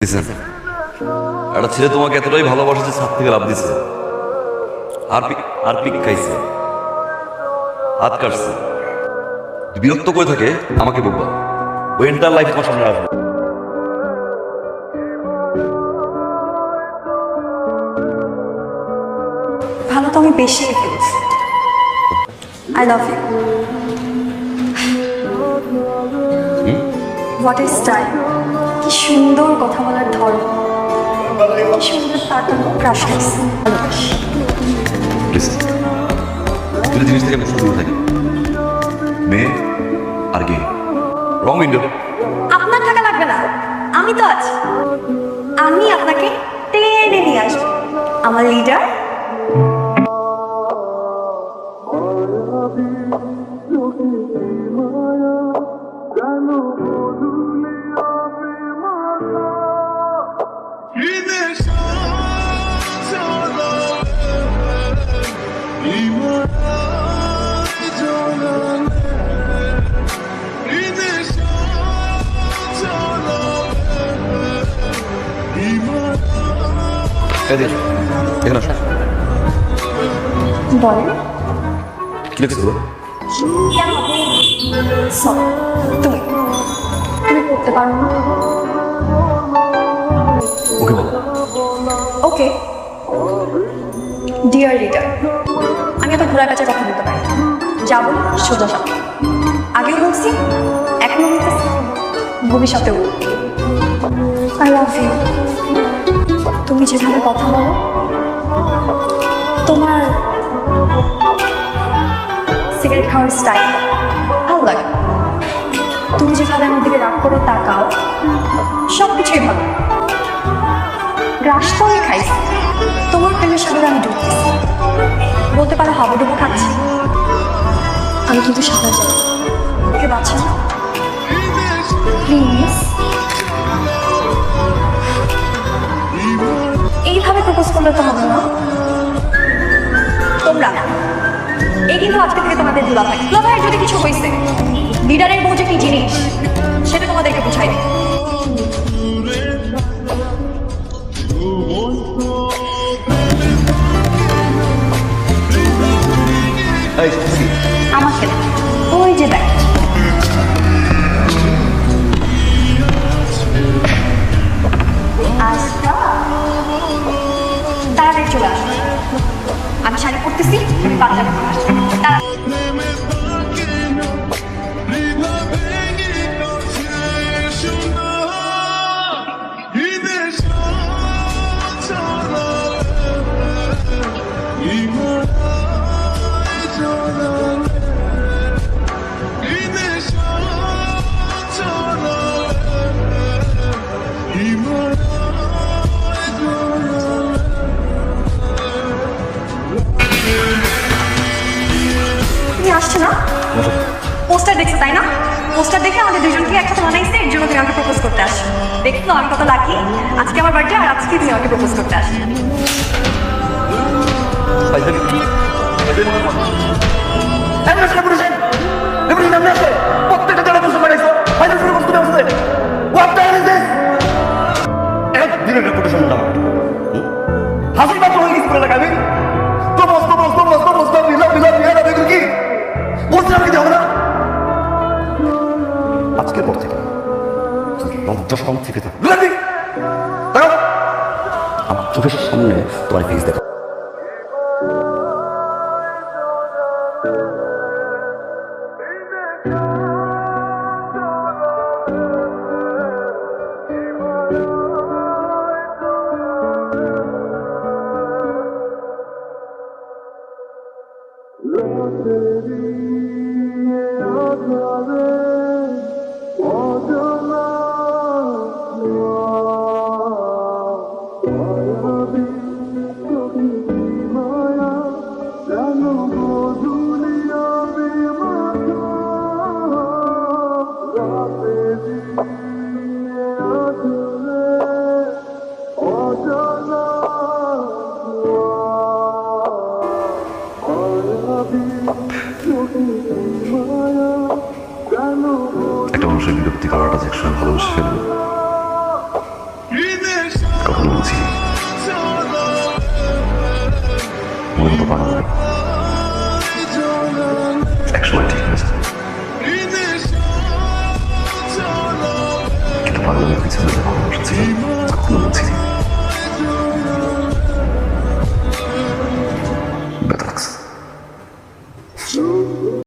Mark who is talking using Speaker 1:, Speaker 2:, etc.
Speaker 1: Listen, একটা ছেলে তোমাকে এতটাই ভালোবাসে যে ছাদ থেকে লাফ দিছে, আর পিক খাইছে, হাত কাটছে। বিরক্ত করে থাকে আমাকে বলবা, ওই এন্টার লাইফ তোমার সামনে আসবে।
Speaker 2: ভালো তো আমি বেশি ফেলছি। I love you. What is time, কি সুন্দর কথা বলার ধরন, কি সুন্দর তার ক্রাশ খাইছে।
Speaker 1: দুটো জিনিস থেকে আমি শুরু থাকি, মেয়ে আর গে। রং উইন্ডো।
Speaker 2: আপনার টাকা লাগবে না, আমি তো আছি। আমি আপনাকে টেনে নিয়ে আসবো। আমার লিডার
Speaker 1: এখানে আসো।
Speaker 2: বলেন।
Speaker 1: কি লিখছো?
Speaker 2: তুমি তুমি করতে পারো না।
Speaker 1: ওকে বলো।
Speaker 2: ওকে ডিয়ার লিডার, আমি এত ঘোরা কাছে কথা বলতে পারি, যাবো সোজা সাথে। আগেও বলছি, এখনো বলতেছি, ভবিষ্যতেও। I love you. তুমি যেভাবে কথা বলো, তোমার সিগারেট খাওয়ার স্টাইল ভালো লাগে। তুমি যেভাবে আমার দিকে রাগ করে তাকাও, সব কিছুই ভালো। গ্রাস তো আমি খাইছি, তোমার প্রেমের সাগরে আমি ডুবতেছি। বলতে পারো হাবুডুবু খাচ্ছি, আমি কিন্তু সাঁতার যাই। ওকে বাচ্চা প্লিজ, এইভাবে প্রপোজ করলে তো হবে না। তোমরা এই কিন্তু আজকে থেকে তোমাদের দুলাভাই যদি কিছু হয়েছে, লিডারের বউ যে কি জিনিস সেটা তোমাদেরকে বুঝাই দিই। আমাকে ওই যে দেখ, আচ্ছা তাড়াতাড়ি চলে আসো। আমি শাড়ি পরতেছি, তুমি পাঞ্জাবি পরে আসো। তুমি আসছো না? পোস্টার দেখছো তাই না? পোস্টার দেখে আমাদের দুজনকে একসাথে বানাইছে, এর জন্য তুমি আমাকে প্রপোজ করতে আসছো। দেখছো আমি কত লাকি, আজকে আমার বার্থডে আর আজকে তুমি আমাকে প্রপোজ করতে আসছো।
Speaker 1: আজকের পর থেকে লজ্জা শরম থেকে থাকে, আমার চোখের সামনে তোমার ফেস দেখা। একটা মানুষের বিরক্তি করাটা যে একসময় ভালোবেসে ফেলবে। বুঝি মনে মতো পাগল নই। একসময় ঠিক হয়ে যাবে, কিন্তু পাগলের পিছনে